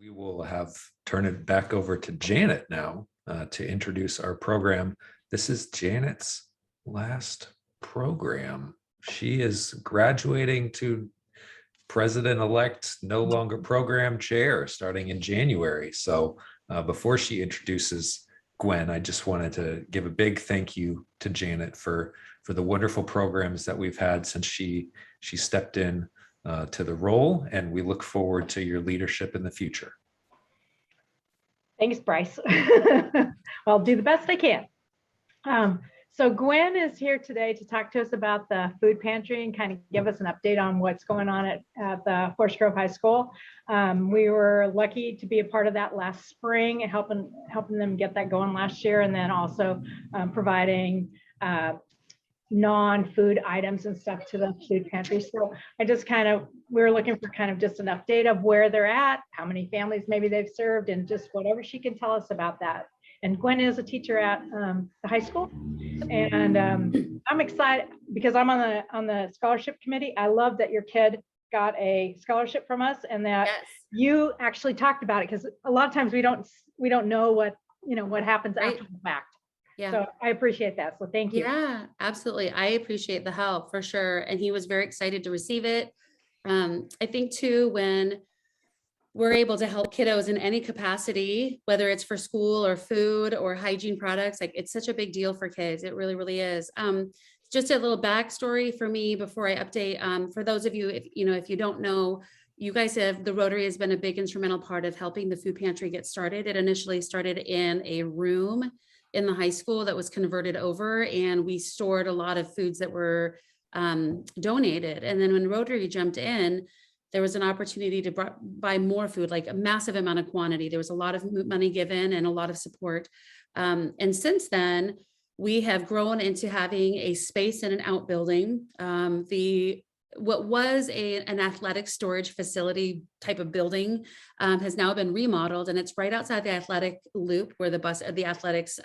We will turn it back over to Janet now to introduce our program. This is Janet's last program. She is graduating to president-elect, no longer program chair, starting in January. So before she introduces Gwen, I just wanted to give a big thank you to Janet for the wonderful programs that we've had since she stepped in to the role, and we look forward to your leadership in the future. Thanks, Bryce. I'll do the best I can. So Gwen is here today to talk to us about the food pantry and kind of give us an update on what's going on at the Forest Grove High School. We were lucky to be a part of that last spring, helping them get that going last year, and then also providing non-food items and stuff to the food pantry. So we were looking for kind of just an update of where they're at, how many families maybe they've served, and just whatever she can tell us about that. And Gwen is a teacher at the high school, and I'm excited because I'm on the scholarship committee. I love that your kid got a scholarship from us, and that you actually talked about it, because a lot of times we don't know what happens after the fact. Yeah. So I appreciate that. So thank you. Yeah, absolutely. I appreciate the help for sure. And he was very excited to receive it. I think too, when we're able to help kiddos in any capacity, whether it's for school or food or hygiene products, like it's such a big deal for kids. It really, really is. Just a little backstory for me before I update. For those of you, if you don't know, you guys the Rotary has been a big instrumental part of helping the food pantry get started. It initially started in a room in the high school that was converted over, and we stored a lot of foods that were donated. And then when Rotary jumped in, there was an opportunity to buy more food, like a massive amount of quantity. There was a lot of money given and a lot of support. And since then, we have grown into having a space in an outbuilding. What was an athletic storage facility type of building has now been remodeled, and it's right outside the athletic loop where the athletics,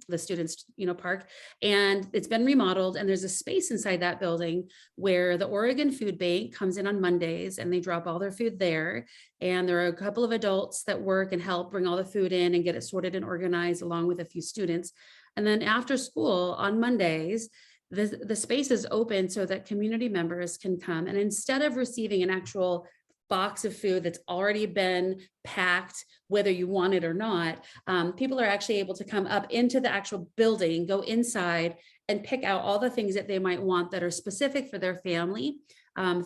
the students, park. And it's been remodeled, and there's a space inside that building where the Oregon Food Bank comes in on Mondays, and they drop all their food there. And there are a couple of adults that work and help bring all the food in and get it sorted and organized, along with a few students. And then after school on Mondays, the space is open so that community members can come, and instead of receiving an actual box of food that's already been packed, whether you want it or not, people are actually able to come up into the actual building, go inside, and pick out all the things that they might want that are specific for their family,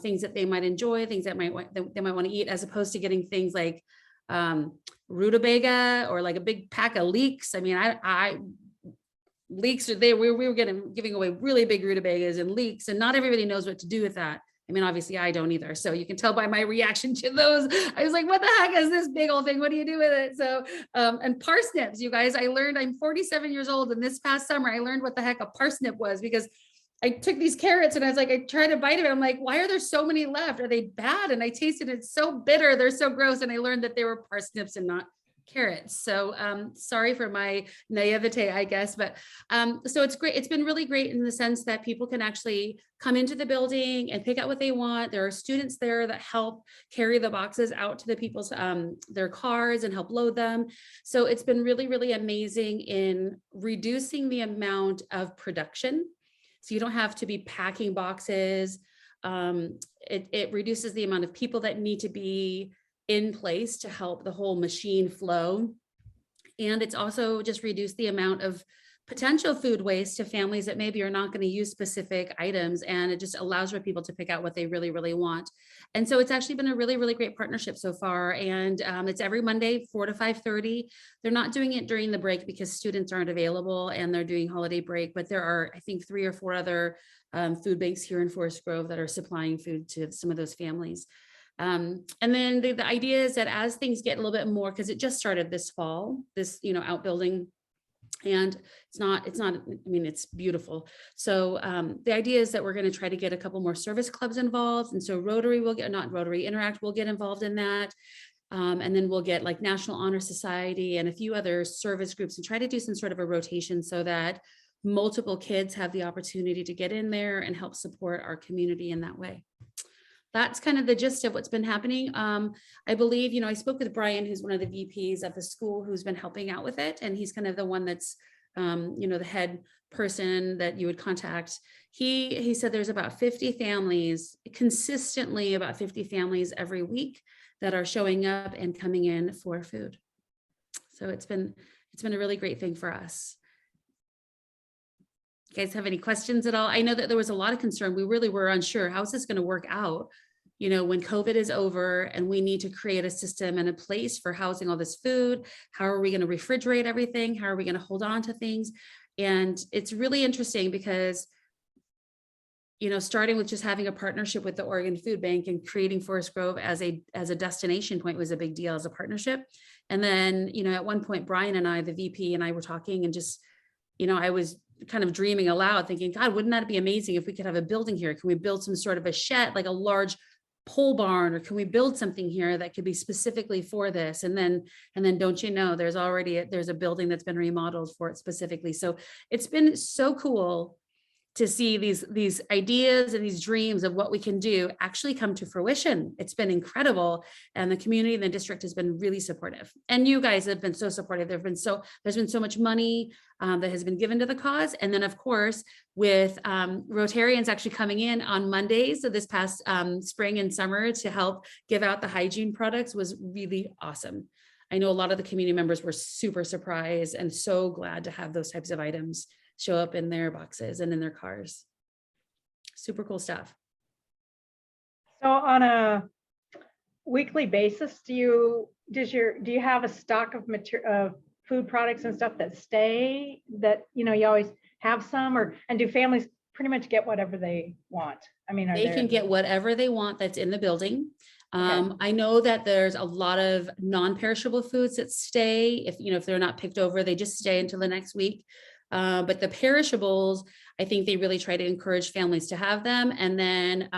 things that they might enjoy, things that they might want to eat, as opposed to getting things like rutabaga or like a big pack of leeks. I mean, leeks, we were giving away really big rutabagas and leeks, and not everybody knows what to do with that. I mean, obviously I don't either. So you can tell by my reaction to those. I was like, what the heck is this big old thing? What do you do with it? So, and parsnips, you guys, I learned, I'm 47 years old, and this past summer I learned what the heck a parsnip was, because I took these carrots and I was like, I tried to bite it. I'm like, why are there so many left? Are they bad? And I tasted it, so bitter. They're so gross. And I learned that they were parsnips and not carrots. So sorry for my naivete, I guess, but so it's great. It's been really great in the sense that people can actually come into the building and pick out what they want. There are students there that help carry the boxes out to the people's their cars and help load them. So it's been really, really amazing in reducing the amount of production. So you don't have to be packing boxes. It reduces the amount of people that need to be in place to help the whole machine flow. And it's also just reduced the amount of potential food waste to families that maybe are not going to use specific items. And it just allows for people to pick out what they really, really want. And so it's actually been a really, really great partnership so far. And it's every Monday, 4 to 5:30. They're not doing it during the break because students aren't available and they're doing holiday break, but there are, I think, 3 or 4 other food banks here in Forest Grove that are supplying food to some of those families. And then the idea is that as things get a little bit more, because it just started this fall, this, outbuilding, and it's not, I mean, it's beautiful. So the idea is that we're going to try to get a couple more service clubs involved. And so Rotary will get, not Rotary, Interact will get involved in that. And then we'll get like National Honor Society and a few other service groups and try to do some sort of a rotation so that multiple kids have the opportunity to get in there and help support our community in that way. that's kind of the gist of what's been happening. I believe, I spoke with Brian, who's one of the VPs of the school, who's been helping out with it. And he's kind of the one that's, the head person that you would contact. He said there's about 50 families, consistently about 50 families every week that are showing up and coming in for food. So it's been a really great thing for us. You guys have any questions at all? I know that there was a lot of concern. We really were unsure. How is this going to work out? When COVID is over and we need to create a system and a place for housing all this food, how are we going to refrigerate everything? How are we going to hold on to things? And it's really interesting because, starting with just having a partnership with the Oregon Food Bank and creating Forest Grove as a destination point was a big deal as a partnership. And then, at one point, Brian and I, the VP, and I were talking and just, I was kind of dreaming aloud thinking, God, wouldn't that be amazing if we could have a building here? Can we build some sort of a shed, like a large pole barn, or can we build something here that could be specifically for this? And then don't you know, there's a building that's been remodeled for it specifically. So it's been so cool to see these ideas and these dreams of what we can do actually come to fruition. It's been incredible. And the community and the district has been really supportive. And you guys have been so supportive. There's been so much money that has been given to the cause. And then of course, with Rotarians actually coming in on Mondays of this past spring and summer to help give out the hygiene products was really awesome. I know a lot of the community members were super surprised and so glad to have those types of items show up in their boxes and in their cars. Super cool stuff. So on a weekly basis, do you have a stock of food products and stuff that stay, that you always have some, and do families pretty much get whatever they want? I mean, they can get whatever they want that's in the building. Okay. I know that there's a lot of non-perishable foods that stay. If they're not picked over, they just stay until the next week. But the perishables, I think they really try to encourage families to have them. And then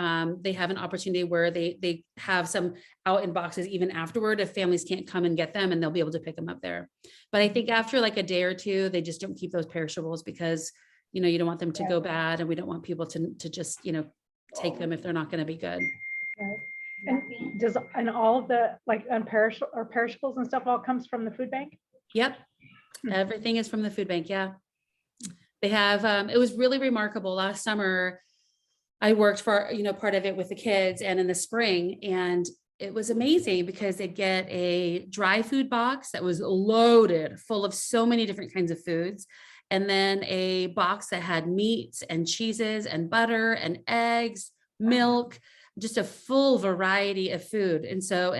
they have an opportunity where they have some out in boxes even afterward if families can't come and get them, and they'll be able to pick them up there. But I think after like a day or two, they just don't keep those perishables because, you don't want them to go bad, and we don't want people to just, take them if they're not going to be good. Right. And all of the perishables and stuff all comes from the food bank? Yep. Everything is from the food bank. Yeah. They have, it was really remarkable. Last summer, I worked for, part of it with the kids, and in the spring, and it was amazing because they'd get a dry food box that was loaded full of so many different kinds of foods. And then a box that had meats and cheeses and butter and eggs, milk, just a full variety of food. And so,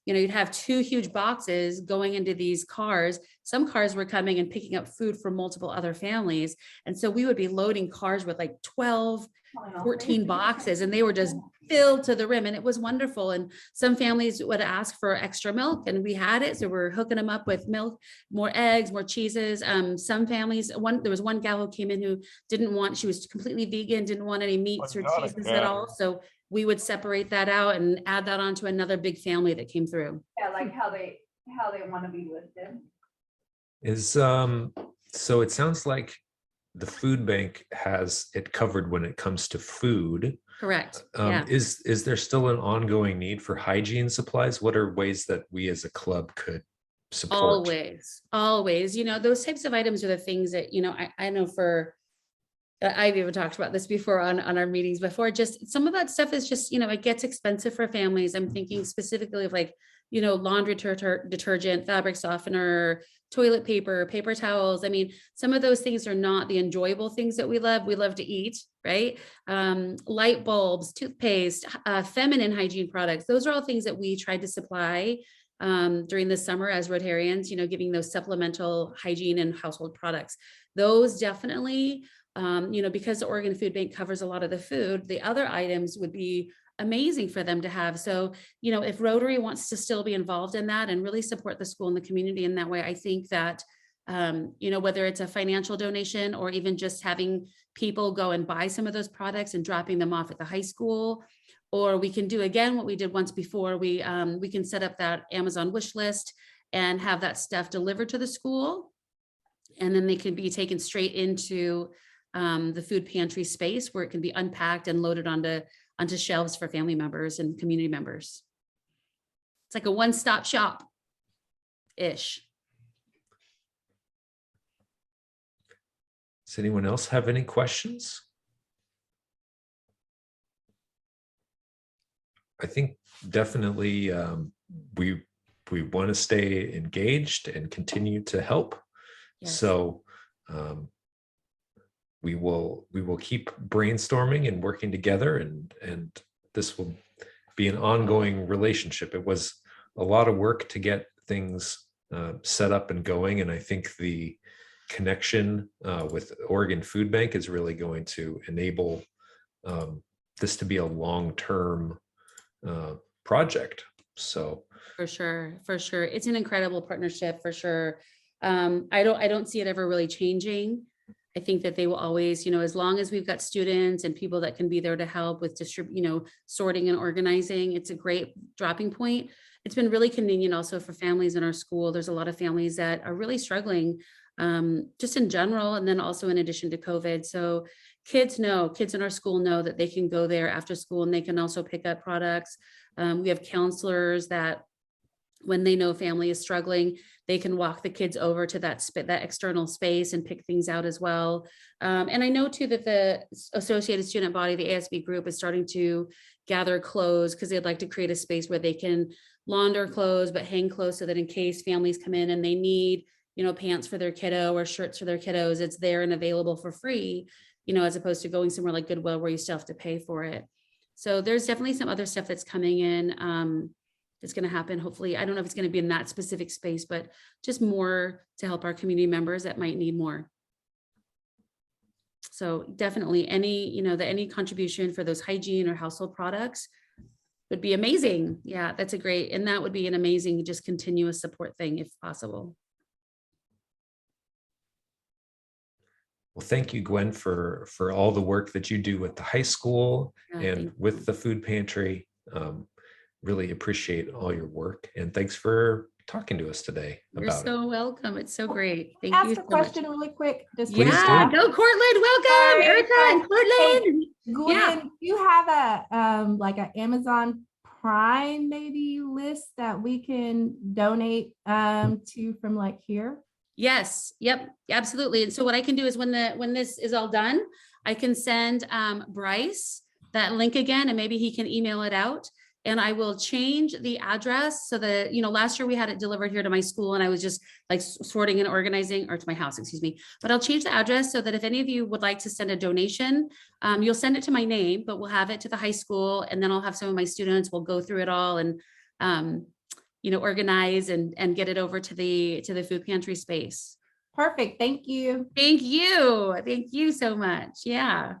you'd have two huge boxes going into these cars. Some cars were coming and picking up food from multiple other families. And so we would be loading cars with like 12, 14 boxes, and they were just filled to the rim, and it was wonderful. And some families would ask for extra milk, and we had it. So we're hooking them up with milk, more eggs, more cheeses. Some families, there was one gal who came in who she was completely vegan, didn't want any meats or cheeses at all. So we would separate that out and add that onto another big family that came through. Yeah, like how they want to be listed. So it sounds like the food bank has it covered when it comes to food. Correct. Yeah. Is there still an ongoing need for hygiene supplies? What are ways that we as a club could support? Always. Those types of items are the things that, I know I've even talked about this before on our meetings before. Just some of that stuff is just, it gets expensive for families. I'm thinking specifically of laundry detergent, fabric softener, toilet paper, paper towels. I mean, some of those things are not the enjoyable things that we love. We love to eat, right? Light bulbs, toothpaste, feminine hygiene products. Those are all things that we tried to supply during the summer as Rotarians, giving those supplemental hygiene and household products. Those definitely, because the Oregon Food Bank covers a lot of the food, the other items would be amazing for them to have. So, if Rotary wants to still be involved in that and really support the school and the community in that way, I think that, whether it's a financial donation or even just having people go and buy some of those products and dropping them off at the high school, or we can do again what we did once before. We can set up that Amazon wish list and have that stuff delivered to the school, and then they can be taken straight into the food pantry space where it can be unpacked and loaded onto onto shelves for family members and community members. It's like a one-stop shop-ish. Does anyone else have any questions? I think definitely we want to stay engaged and continue to help. Yes. So we will keep brainstorming and working together, and this will be an ongoing relationship. It was a lot of work to get things set up and going, and I think the connection with Oregon Food Bank is really going to enable this to be a long-term project. So For sure. It's an incredible partnership for sure. I don't see it ever really changing. I think that they will always, as long as we've got students and people that can be there to help with sorting and organizing, it's a great dropping point. It's been really convenient also for families in our school. There's a lot of families that are really struggling just in general, and then also in addition to COVID. So kids in our school know that they can go there after school and they can also pick up products. We have counselors that when they know family is struggling, they can walk the kids over to that external space and pick things out as well. And I know too that the Associated Student Body, the ASB group, is starting to gather clothes because they'd like to create a space where they can launder clothes, but hang clothes so that in case families come in and they need, pants for their kiddo or shirts for their kiddos, it's there and available for free, as opposed to going somewhere like Goodwill where you still have to pay for it. So there's definitely some other stuff that's coming in. It's going to happen. Hopefully, I don't know if it's going to be in that specific space, but just more to help our community members that might need more. So definitely any contribution for those hygiene or household products would be amazing. Yeah, that's and that would be an amazing, just continuous support thing if possible. well, thank you, Gwen, for all the work that you do with the high school and with the food pantry. Really appreciate all your work, and thanks for talking to us today about You're so welcome. It's so great. Thank you. Ask a question really quick. Please Yeah, do. go Cortland. Welcome, Erica and Cortland. Gwen, do you have a like an Amazon Prime maybe list that we can donate to from like here? Yes. Yep. Absolutely. And so what I can do is when this is all done, I can send Bryce that link again, and maybe he can email it out. And I will change the address so that, last year we had it delivered here to my school and I was just like sorting and organizing, or to my house, excuse me. But I'll change the address so that if any of you would like to send a donation, you'll send it to my name, but we'll have it to the high school. And then I'll have some of my students, we'll go through it all and, organize and get it over to the food pantry space. Perfect. Thank you. Thank you. Thank you so much. Yeah.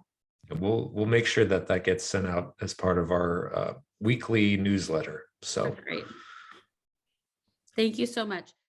We'll make sure that gets sent out as part of our weekly newsletter. So That's great. Thank you so much.